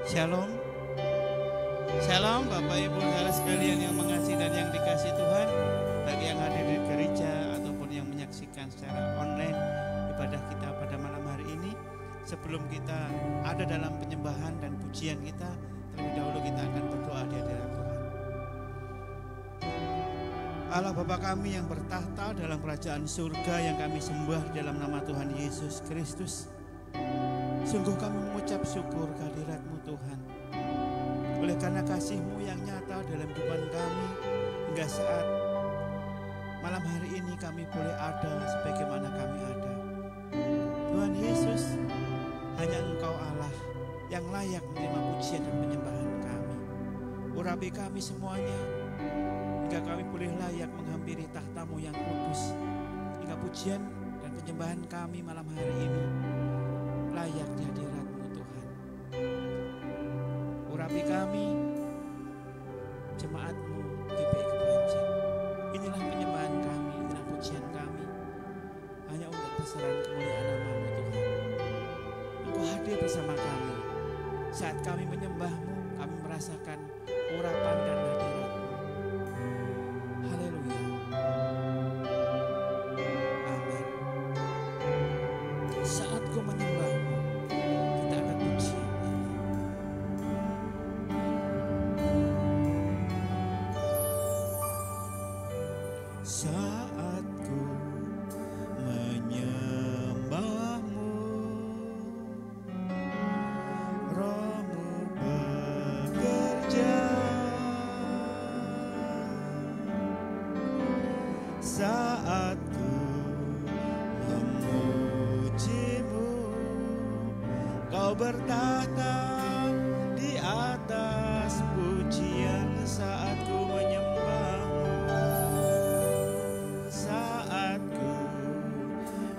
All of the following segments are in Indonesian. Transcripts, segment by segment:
Shalom. Shalom Bapak Ibu saudara sekalian yang mengasihi dan yang dikasihi Tuhan. Bagi yang hadir di gereja ataupun yang menyaksikan secara online ibadah kita pada malam hari ini, sebelum kita ada dalam penyembahan dan pujian kita, terlebih dahulu kita akan berdoa di hadirat Tuhan. Allah Bapa kami yang bertahta dalam kerajaan surga, yang kami sembah dalam nama Tuhan Yesus Kristus, sungguh kami mengucap syukur kehadirat-Mu Tuhan. Oleh karena kasih-Mu yang nyata dalam kehidupan kami, hingga saat malam hari ini kami boleh ada sebagaimana kami ada. Tuhan Yesus, hanya Engkau Allah yang layak menerima pujian dan penyembahan kami. Urapi kami semuanya, hingga kami boleh layak menghampiri tahta-Mu yang kudus, hingga pujian dan penyembahan kami malam hari ini layak di hadirat-Mu Tuhan. Urapi kami, jemaat-Mu GPI Kepanjen. Inilah penyembahan kami, inilah pujian kami, hanya untuk besaran kemuliaan nama-Mu Tuhan. Engkau hadir bersama kami. Saat kami menyembah-Mu, kami merasakan urapan dan hadirat-Mu. Haleluya. Amin. Saat ku menyembah-Mu, kita akan puji. Saat ku menyembah-Mu, Roh-Mu bekerja. Saat ku memuji-Mu, Kau bertahta di atas pujian. Saat ku menyembah-Mu, saat ku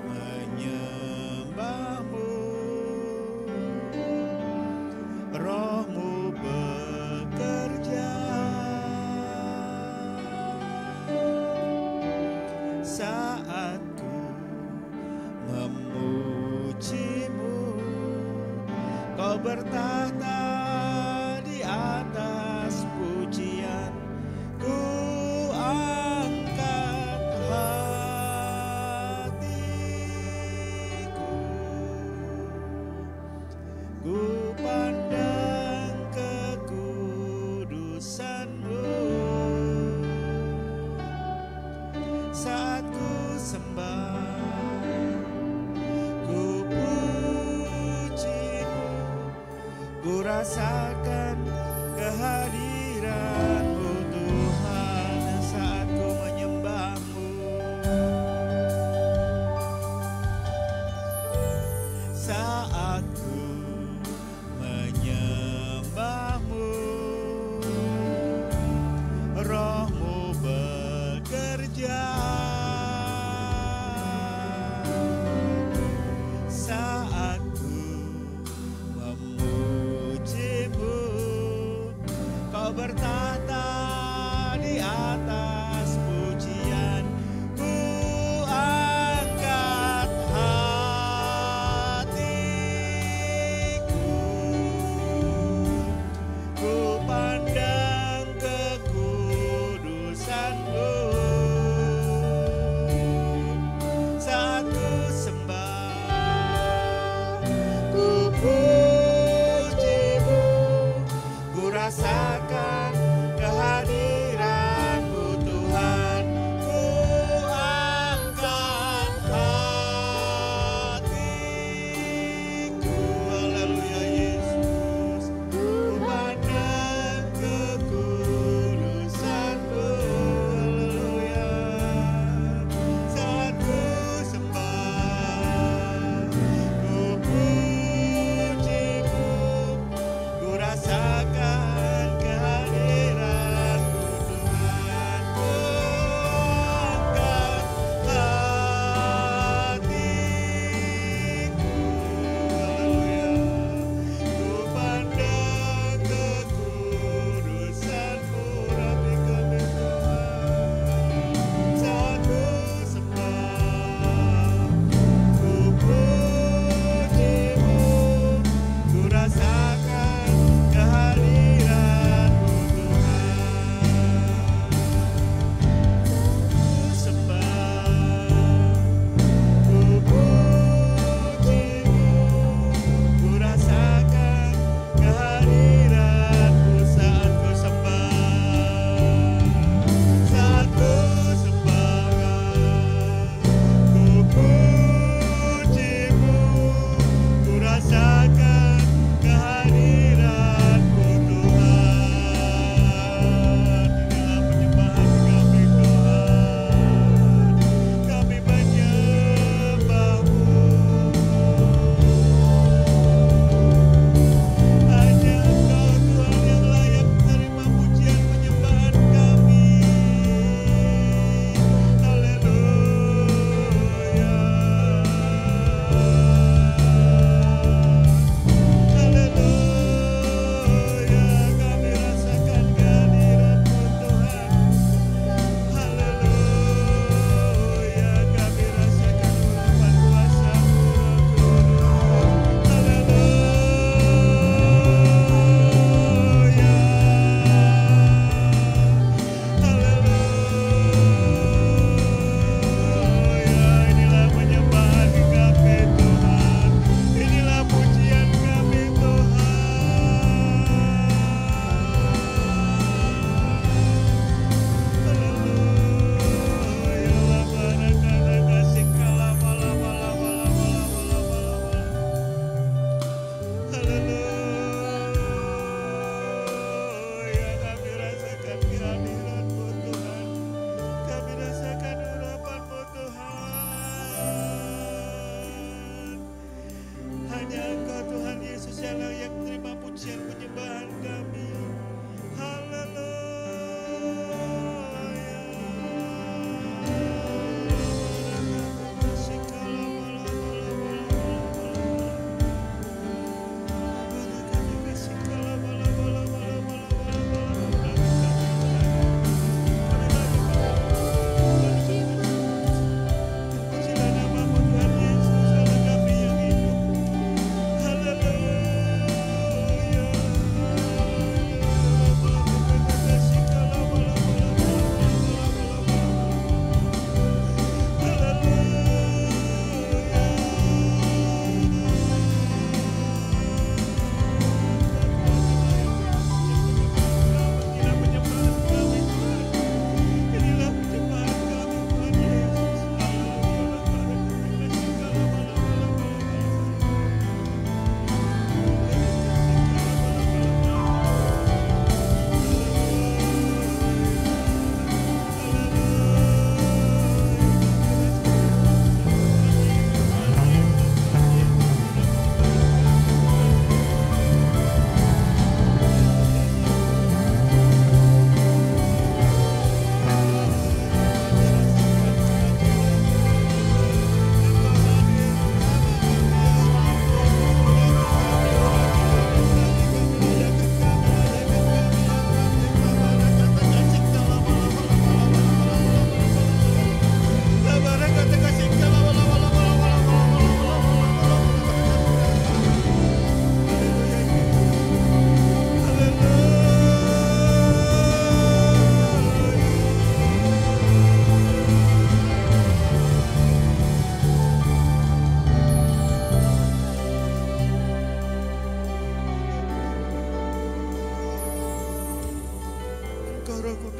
menyembah-Mu, Roh-Mu bekerja. Saat ku memuji-Mu, Kau bertahta di atas pujian. Ku angkat hatiku, ku pandang kekudusan-Mu. Saat ku sembah, ku puji-Mu, ku rasakan kehadiran-Mu Tuhan. Saat ku menyembah-Mu, saat ku menyembah-Mu, Roh-Mu bekerja. Saat ku memuji-Mu, Kau bertahta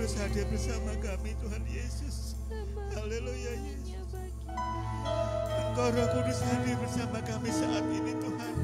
Kudus hadir bersama kami Tuhan Yesus. Haleluya Yesus. Engkau Roh Kudus hadir bersama kami saat ini Tuhan.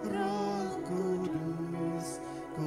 Roh Kudus, ku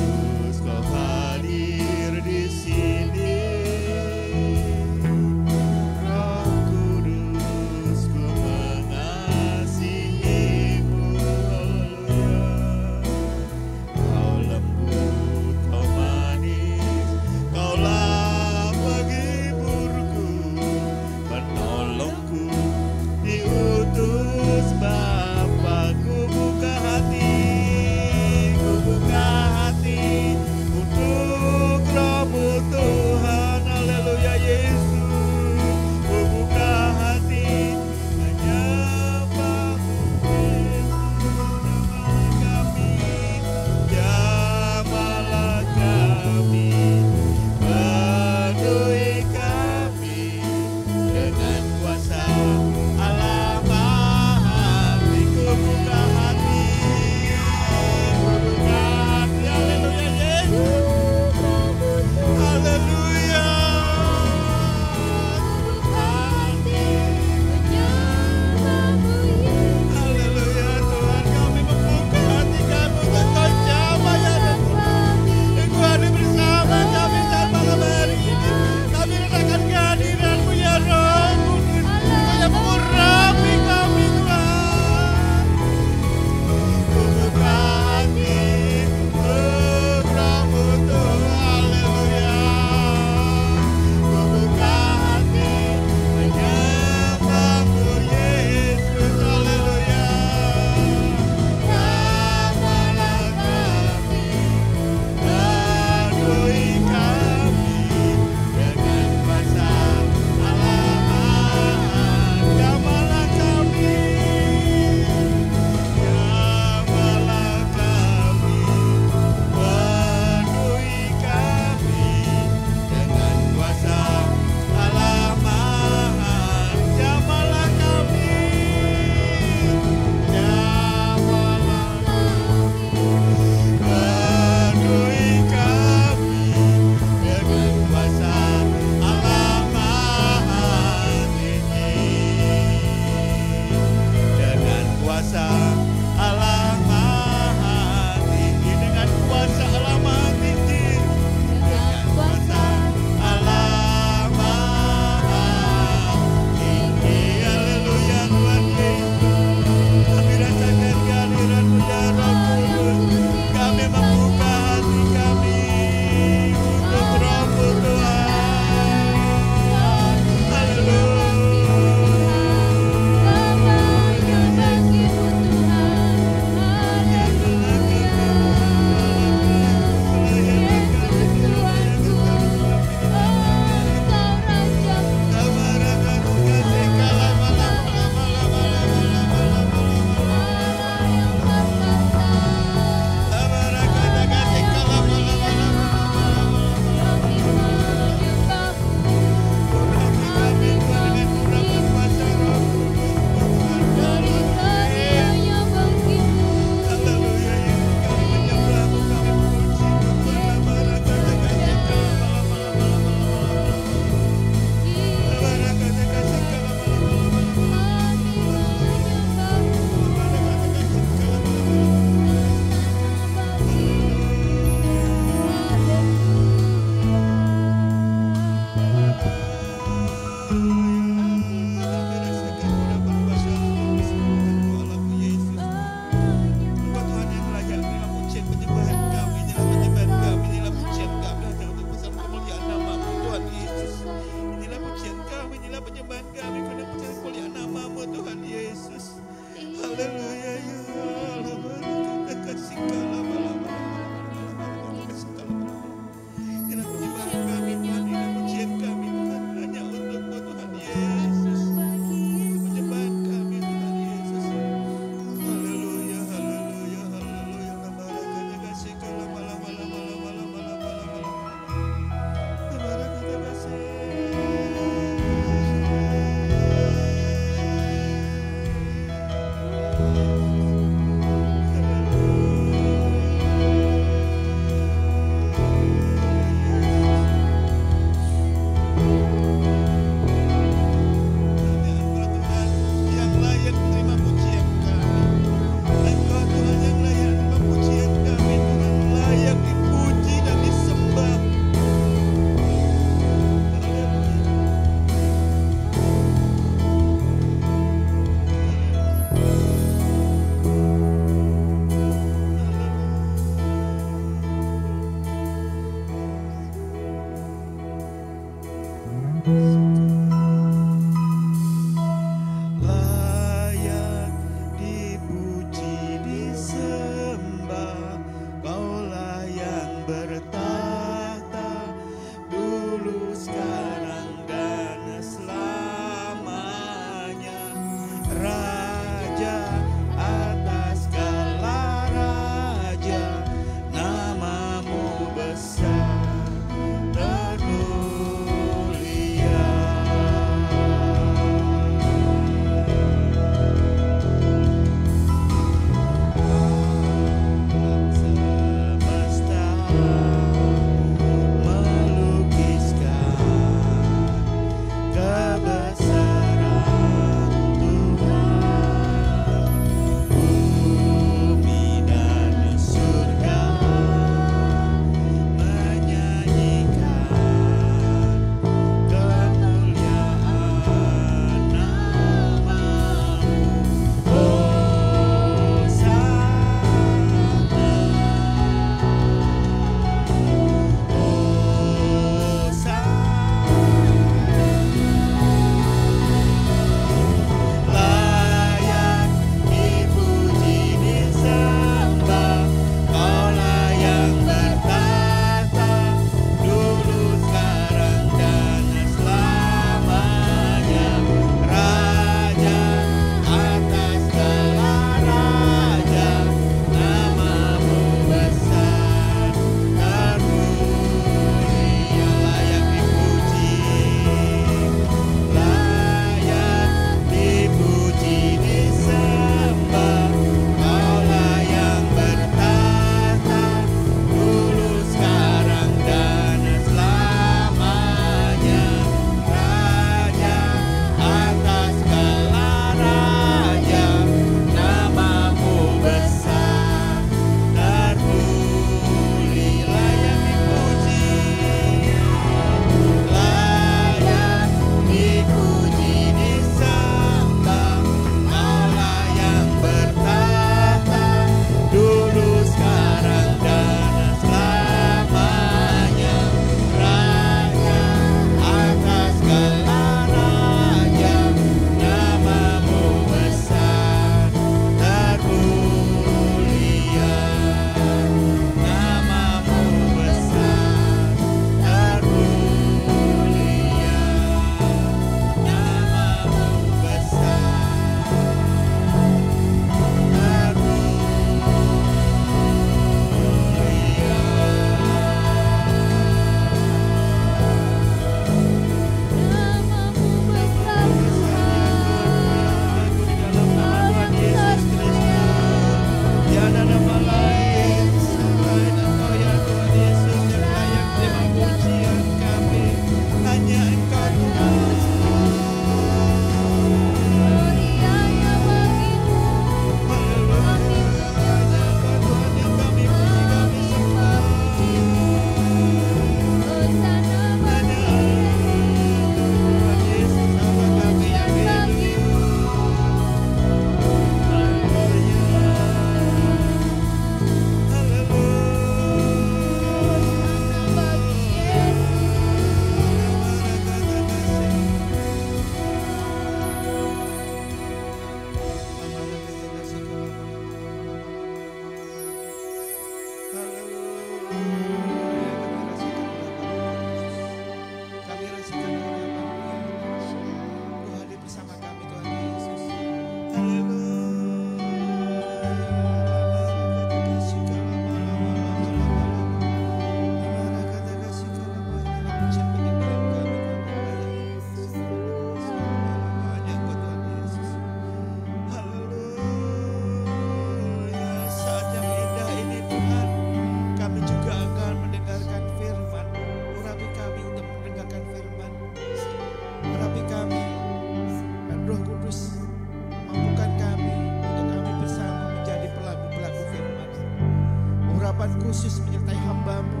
urapan khusus menyertai hamba-Mu,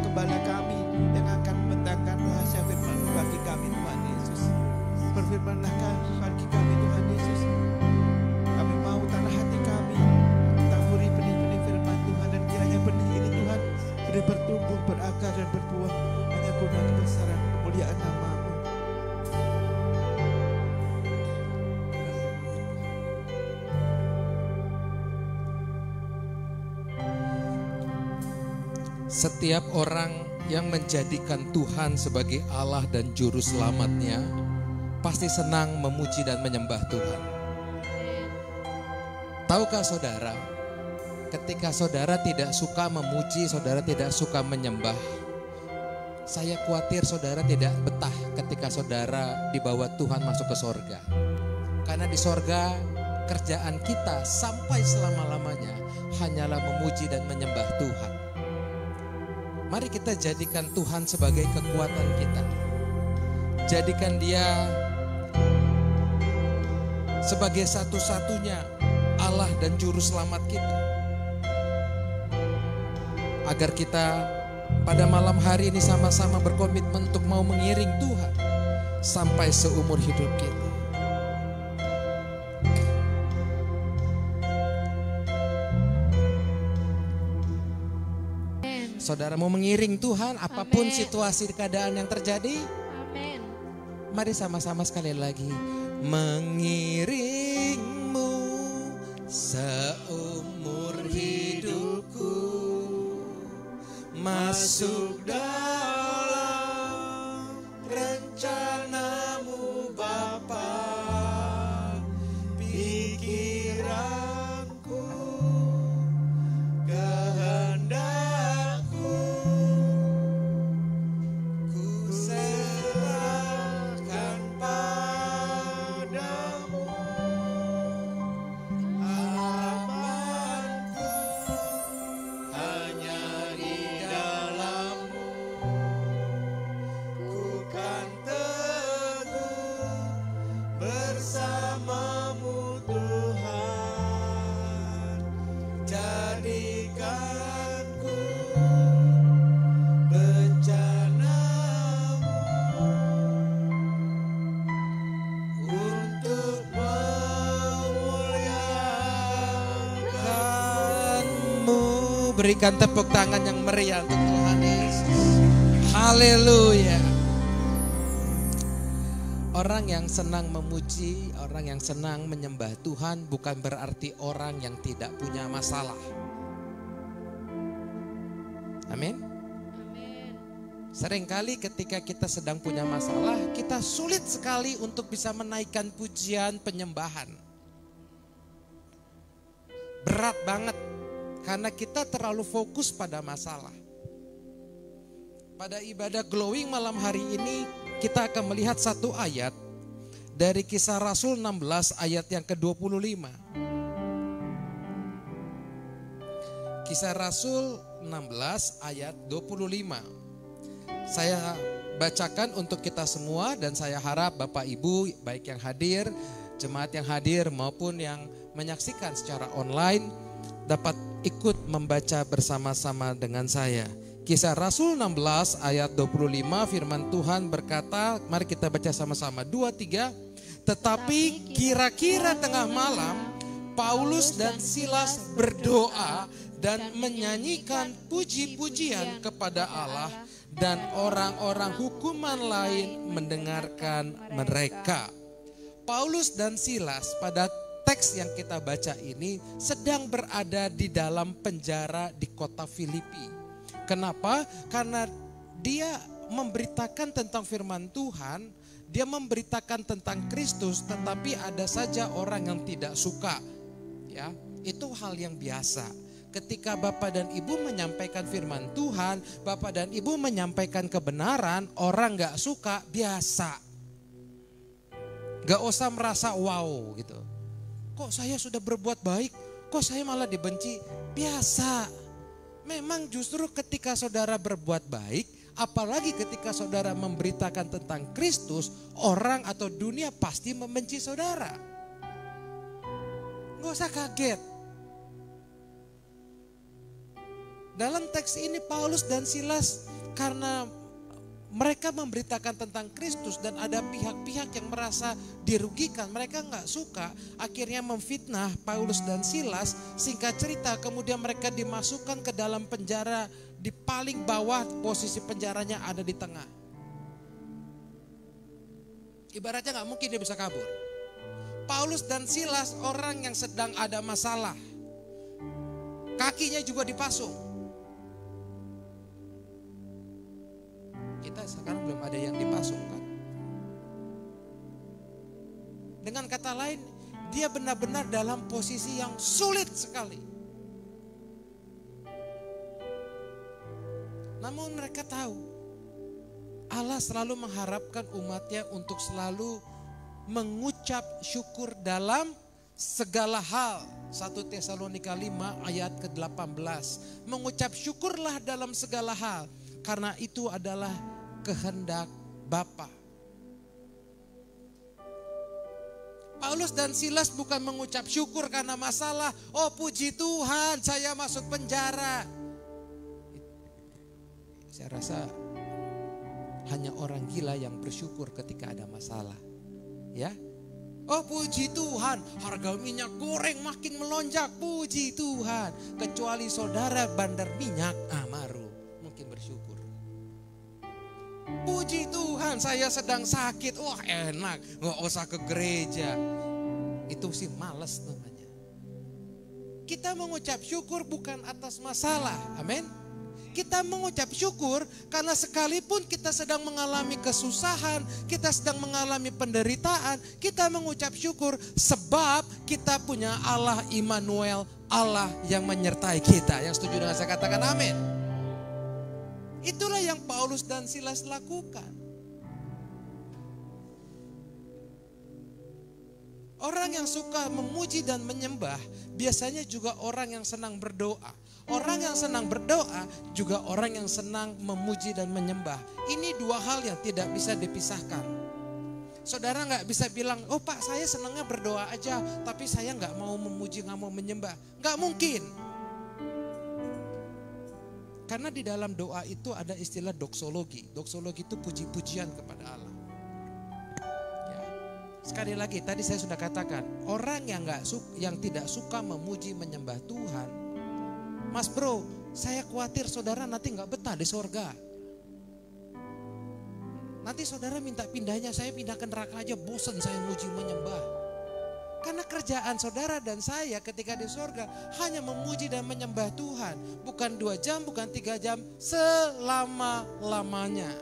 Gembala kami yang akan membentangkan rahasia firman-Mu bagi kami Tuhan Yesus. Berfirmanlah bagi kami Tuhan Yesus. Kami mau tanah hati kami taburi benih-benih firman Tuhan, dan kiranya benih ini Tuhan boleh bertumbuh, berakar dan berbuah hanya guna kebesaran kemuliaan nama-Mu. Setiap orang yang menjadikan Tuhan sebagai Allah dan Juru Selamatnya pasti senang memuji dan menyembah Tuhan. Tahukah saudara, ketika saudara tidak suka memuji, saudara tidak suka menyembah, saya khawatir saudara tidak betah ketika saudara dibawa Tuhan masuk ke sorga. Karena di sorga kerjaan kita sampai selama-lamanya hanyalah memuji dan menyembah Tuhan. Mari kita jadikan Tuhan sebagai kekuatan kita. Jadikan Dia sebagai satu-satunya Allah dan Juru Selamat kita. Agar kita pada malam hari ini sama-sama berkomitmen untuk mau mengiring Tuhan sampai seumur hidup kita. Saudara mau mengiring Tuhan apapun situasi keadaan yang terjadi? Amin. Mari sama-sama sekali lagi. Mengiringmu seumur hidupku, masuk dalam rencanamu Bapa. Pikiranku, kehendakku, ku serahkan padamu. Harapanku hanya di dalam-Mu. Ku kan teguh bersama-Mu Tuhan. Jadikanku bencana-Mu untuk memuliakan-Mu. Berikan tepuk tangan yang meriah untuk Tuhan Yesus. Haleluya. Orang yang senang memuji, orang yang senang menyembah Tuhan bukan berarti orang yang tidak punya masalah. Amin. Amin. Seringkali ketika kita sedang punya masalah, kita sulit sekali untuk bisa menaikkan pujian penyembahan. Berat banget karena kita terlalu fokus pada masalah. Pada ibadah glowing malam hari ini kita akan melihat satu ayat dari Kisah Rasul 16 ayat yang ke-25. Kisah Rasul 16 ayat 25. Saya bacakan untuk kita semua dan saya harap Bapak Ibu baik yang hadir, jemaat yang hadir maupun yang menyaksikan secara online dapat ikut membaca bersama-sama dengan saya. Kisah Rasul 16 ayat 25 firman Tuhan berkata, mari kita baca sama-sama 2, 3. Tetapi kira-kira tengah malam Paulus dan Silas berdoa dan menyanyikan puji-pujian kepada Allah dan orang-orang hukuman lain mendengarkan mereka. Paulus dan Silas pada teks yang kita baca ini sedang berada di dalam penjara di kota Filipi. Kenapa? Karena dia memberitakan tentang firman Tuhan, dia memberitakan tentang Kristus, tetapi ada saja orang yang tidak suka. Ya, itu hal yang biasa. Ketika Bapak dan Ibu menyampaikan firman Tuhan, Bapak dan Ibu menyampaikan kebenaran, orang gak suka, biasa. Gak usah merasa wow gitu. Kok saya sudah berbuat baik, kok saya malah dibenci? Biasa. Memang justru ketika saudara berbuat baik, apalagi ketika saudara memberitakan tentang Kristus, orang atau dunia pasti membenci saudara. Gak usah kaget. Dalam teks ini Paulus dan Silas karena mereka memberitakan tentang Kristus dan ada pihak-pihak yang merasa dirugikan, mereka nggak suka, akhirnya memfitnah Paulus dan Silas. Singkat cerita kemudian mereka dimasukkan ke dalam penjara di paling bawah, posisi penjaranya ada di tengah. Ibaratnya nggak mungkin dia bisa kabur. Paulus dan Silas orang yang sedang ada masalah, kakinya juga dipasung. Kita sekarang belum ada yang dipasungkan. Dengan kata lain, dia benar-benar dalam posisi yang sulit sekali. Namun mereka tahu Allah selalu mengharapkan umatnya untuk selalu mengucap syukur dalam segala hal. 1 Tesalonika 5 ayat ke-18. Mengucap syukurlah dalam segala hal, karena itu adalah kehendak Bapa. Paulus dan Silas bukan mengucap syukur karena masalah. Oh puji Tuhan, saya masuk penjara. Saya rasa hanya orang gila yang bersyukur ketika ada masalah. Ya. Oh puji Tuhan, harga minyak goreng makin melonjak, puji Tuhan. Kecuali saudara bandar minyak Amaru mungkin bersyukur. Puji Tuhan, saya sedang sakit, wah enak, gak usah ke gereja. Itu sih males namanya. Kita mengucap syukur bukan atas masalah, amin. Kita mengucap syukur karena sekalipun kita sedang mengalami kesusahan, kita sedang mengalami penderitaan, kita mengucap syukur sebab kita punya Allah Immanuel, Allah yang menyertai kita. Yang setuju dengan saya katakan amin. Itulah yang Paulus dan Silas lakukan. Orang yang suka memuji dan menyembah biasanya juga orang yang senang berdoa. Orang yang senang berdoa juga orang yang senang memuji dan menyembah. Ini dua hal yang tidak bisa dipisahkan. Saudara gak bisa bilang, oh Pak saya senangnya berdoa aja, tapi saya gak mau memuji, gak mau menyembah. Gak mungkin. Karena di dalam doa itu ada istilah doksologi. Doksologi itu puji-pujian kepada Allah. Ya. Sekali lagi tadi saya sudah katakan, orang yang tidak suka memuji menyembah Tuhan, Mas bro, saya khawatir saudara nanti gak betah di sorga. Nanti saudara minta pindahnya, saya pindah ke neraka aja, bosan saya muji menyembah. Karena kerjaan saudara dan saya ketika di sorga hanya memuji dan menyembah Tuhan. Bukan 2 jam, bukan 3 jam, selama-lamanya.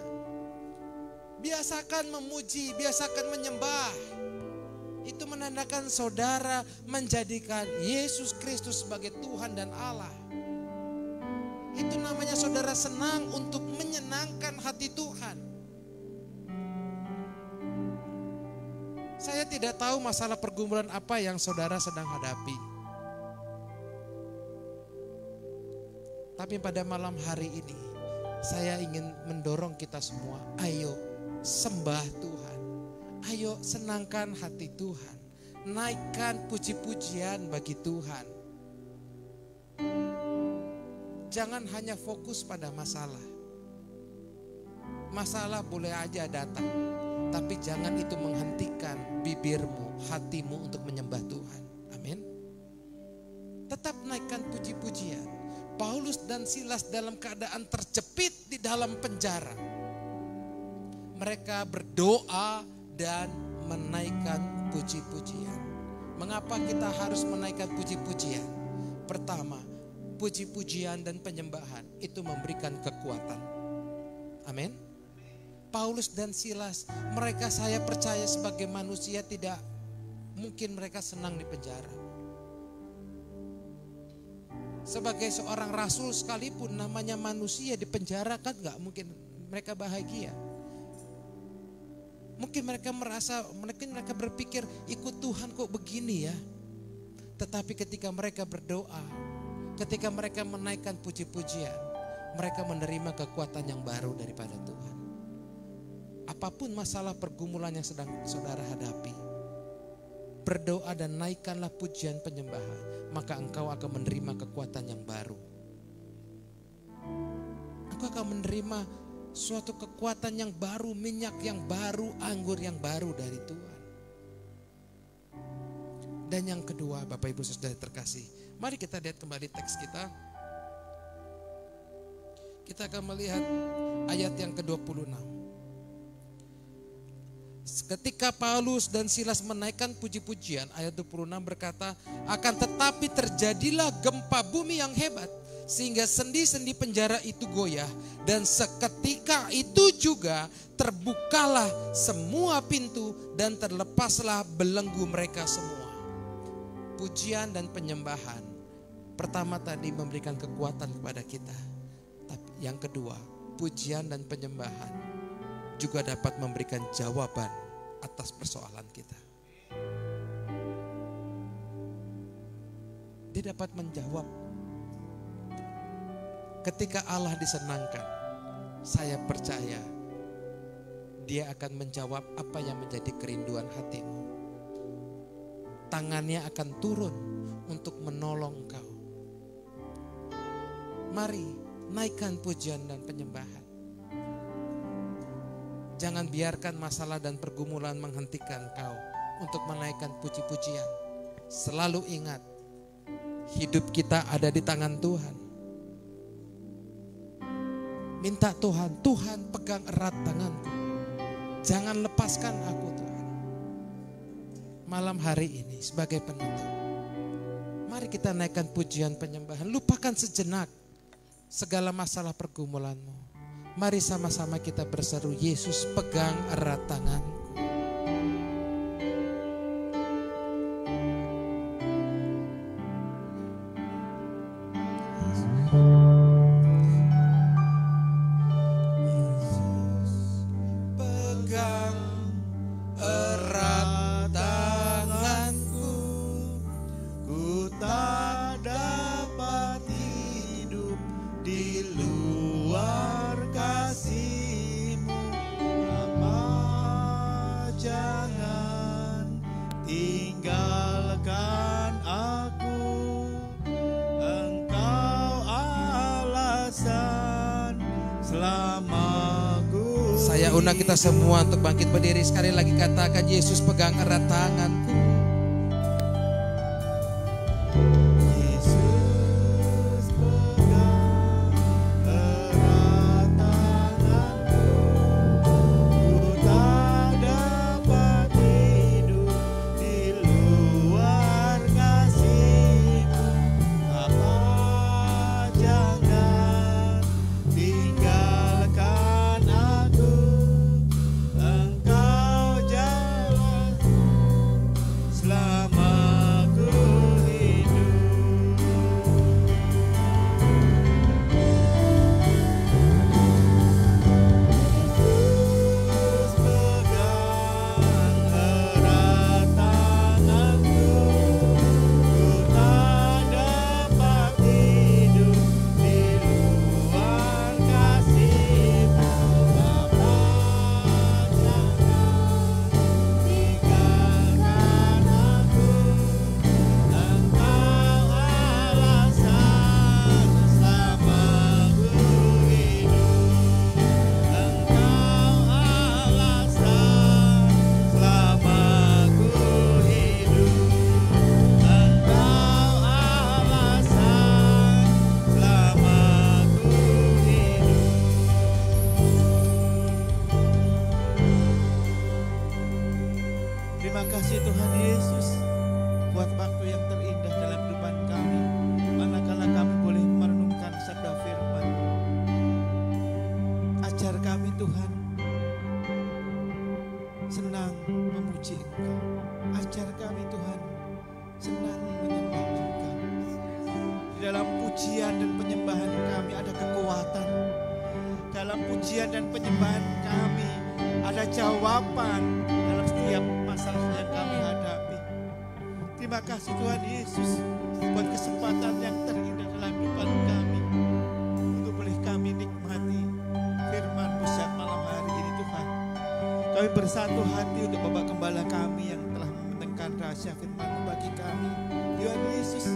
Biasakan memuji, biasakan menyembah. Itu menandakan saudara menjadikan Yesus Kristus sebagai Tuhan dan Allah. Itu namanya saudara senang untuk menyenangkan hati Tuhan. Saya tidak tahu masalah pergumulan apa yang saudara sedang hadapi. Tapi pada malam hari ini, saya ingin mendorong kita semua, ayo sembah Tuhan. Ayo senangkan hati Tuhan. Naikkan puji-pujian bagi Tuhan. Jangan hanya fokus pada masalah. Masalah boleh aja datang, tapi jangan itu menghentikan bibirmu, hatimu untuk menyembah Tuhan. Amin. Tetap naikkan puji-pujian. Paulus dan Silas dalam keadaan terjepit di dalam penjara. Mereka berdoa dan menaikkan puji-pujian. Mengapa kita harus menaikkan puji-pujian? Pertama, puji-pujian dan penyembahan itu memberikan kekuatan. Amin. Paulus dan Silas, mereka saya percaya sebagai manusia tidak mungkin mereka senang di penjara. Sebagai seorang rasul sekalipun namanya manusia di penjara kan gak mungkin mereka bahagia. Mungkin mereka berpikir ikut Tuhan kok begini ya. Tetapi ketika mereka berdoa, ketika mereka menaikkan puji-pujian, mereka menerima kekuatan yang baru daripada Tuhan. Apapun masalah pergumulan yang sedang saudara hadapi, berdoa dan naikkanlah pujian penyembahan, maka engkau akan menerima kekuatan yang baru. Engkau akan menerima suatu kekuatan yang baru, minyak yang baru, anggur yang baru dari Tuhan. Dan yang kedua, Bapak Ibu Saudara terkasih, mari kita lihat kembali teks kita. Kita akan melihat ayat yang ke-26. Ketika Paulus dan Silas menaikkan puji-pujian, ayat 26 berkata, akan tetapi terjadilah gempa bumi yang hebat sehingga sendi-sendi penjara itu goyah, dan seketika itu juga terbukalah semua pintu dan terlepaslah belenggu mereka semua. Pujian dan penyembahan pertama tadi memberikan kekuatan kepada kita, tapi yang kedua, pujian dan penyembahan juga dapat memberikan jawaban atas persoalan kita. Dia dapat menjawab. Ketika Allah disenangkan, saya percaya Dia akan menjawab apa yang menjadi kerinduan hatimu. Tangannya akan turun untuk menolong engkau. Mari naikkan pujian dan penyembahan. Jangan biarkan masalah dan pergumulan menghentikan engkau untuk menaikkan puji-pujian. Selalu ingat, hidup kita ada di tangan Tuhan. Minta Tuhan, Tuhan pegang erat tanganku. Jangan lepaskan aku Tuhan. Malam hari ini sebagai penutup, mari kita naikkan pujian penyembahan. Lupakan sejenak segala masalah pergumulanmu. Mari sama-sama kita berseru, Yesus pegang erat tanganku. Undang kita semua untuk bangkit berdiri, sekali lagi katakan, Yesus pegang erat tanganku. Yesus pegang erat tanganku. Ku tak dapat hidup di luar kasih-Mu. Apa jangan tinggalkan aku. Terima kasih Tuhan Yesus buat kesempatan yang terindah dalam kehidupan kami untuk boleh kami nikmati firman-Mu saat malam hari ini Tuhan. Kami bersatu hati untuk Bapak Gembala kami yang telah menekan rahasia firman-Mu bagi kami. Tuhan Yesus,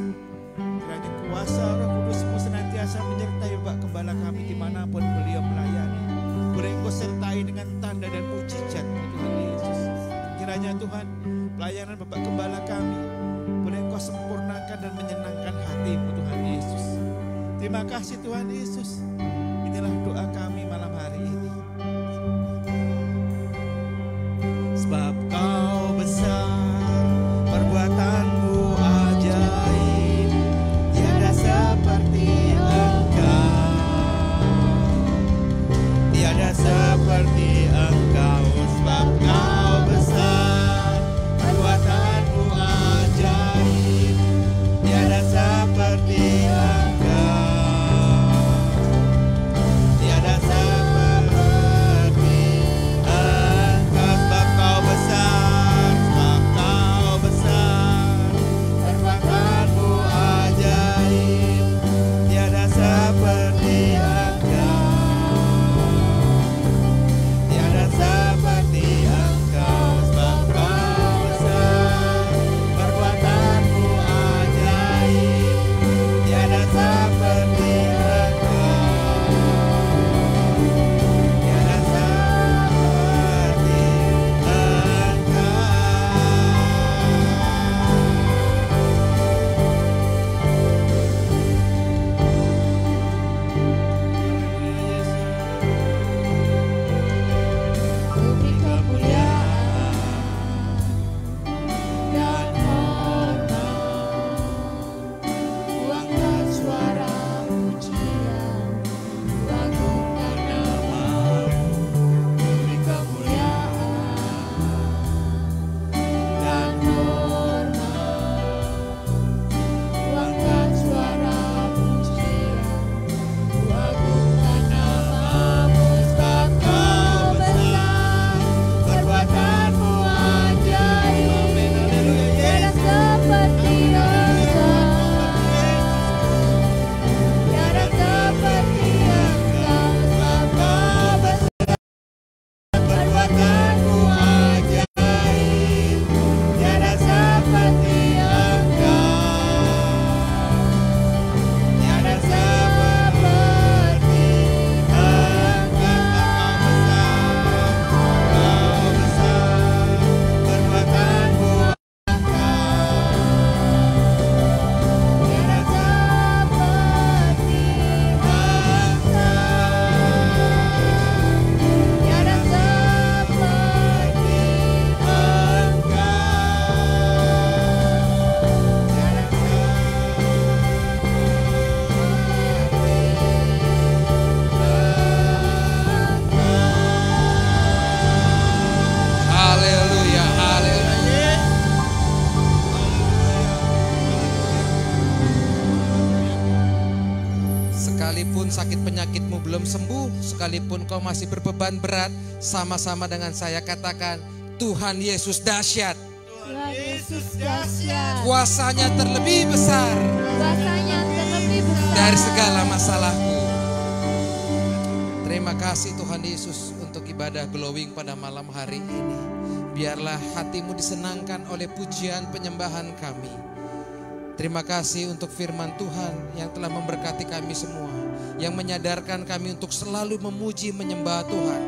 kiranya kuasa Roh Kudus-Mu senantiasa menyertai Bapak Gembala kami dimanapun beliau melayani. Boleh Engkau sertai dengan tanda dan mujizat Tuhan Yesus. Kiranya Tuhan, pelayanan Bapak Gembala kami boleh Engkau sempurnakan dan menyenangkan hati-Mu Tuhan Yesus. Terima kasih Tuhan Yesus. Inilah doa kami malam hari ini. Sebab Kau besar, perbuatan-Mu ajaib, tiada seperti sekalipun sakit penyakitmu belum sembuh, sekalipun kau masih berbeban berat, sama-sama dengan saya katakan, Tuhan Yesus dahsyat. Tuhan Yesus dahsyat. Kuasanya terlebih besar. Kuasanya terlebih besar Dari segala masalahku. Terima kasih Tuhan Yesus untuk ibadah glowing pada malam hari ini. Biarlah hatimu disenangkan oleh pujian penyembahan kami. Terima kasih untuk firman Tuhan yang telah memberkati kami semua, yang menyadarkan kami untuk selalu memuji menyembah Tuhan,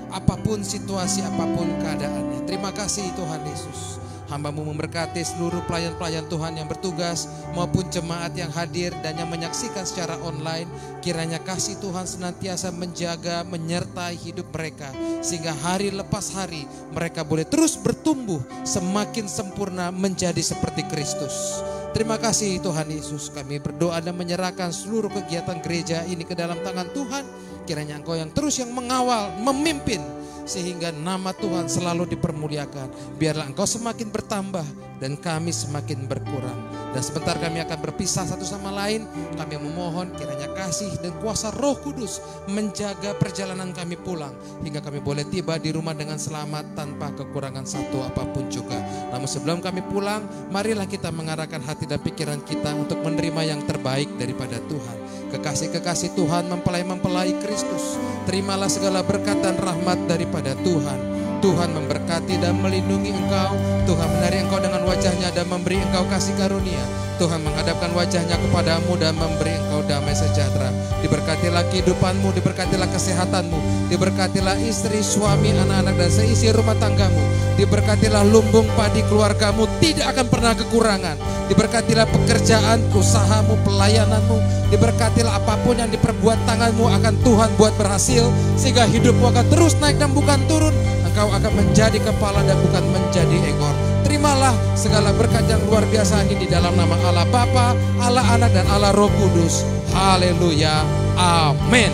apapun situasi, apapun keadaannya. Terima kasih Tuhan Yesus. Hamba-Mu memberkati seluruh pelayan-pelayan Tuhan yang bertugas maupun jemaat yang hadir dan yang menyaksikan secara online. Kiranya kasih Tuhan senantiasa menjaga, menyertai hidup mereka, sehingga hari lepas hari mereka boleh terus bertumbuh semakin sempurna menjadi seperti Kristus. Terima kasih Tuhan Yesus. Kami berdoa dan menyerahkan seluruh kegiatan gereja ini ke dalam tangan Tuhan. Kiranya Engkau yang terus yang mengawal, memimpin, sehingga nama Tuhan selalu dipermuliakan. Biarlah Engkau semakin bertambah dan kami semakin berkurang. Dan sebentar kami akan berpisah satu sama lain. Kami memohon kiranya kasih dan kuasa Roh Kudus menjaga perjalanan kami pulang, hingga kami boleh tiba di rumah dengan selamat tanpa kekurangan satu apapun juga. Namun sebelum kami pulang, marilah kita mengarahkan hati dan pikiran kita untuk menerima yang terbaik daripada Tuhan. Kekasih-kekasih Tuhan mempelai Kristus, terimalah segala berkat dan rahmat daripada Tuhan. Tuhan memberkati dan melindungi engkau. Tuhan menarik engkau dengan wajahnya dan memberi engkau kasih karunia. Tuhan menghadapkan wajahnya kepadamu dan memberi engkau damai sejahtera. Diberkatilah kehidupanmu, diberkatilah kesehatanmu, diberkatilah istri, suami, anak-anak dan seisi rumah tanggamu. Diberkatilah lumbung padi keluargamu, tidak akan pernah kekurangan. Diberkatilah pekerjaan, usahamu, pelayananmu. Diberkatilah apapun yang diperbuat tanganmu akan Tuhan buat berhasil, sehingga hidupmu akan terus naik dan bukan turun. Engkau akan menjadi kepala dan bukan menjadi ekor. Terimalah segala berkat yang luar biasa ini di dalam nama Allah Bapa, Allah Anak dan Allah Roh Kudus. Haleluya. Amin.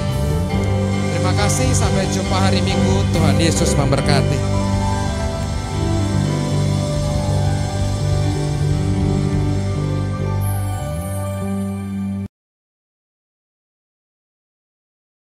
Terima kasih, sampai jumpa hari Minggu. Tuhan Yesus memberkati.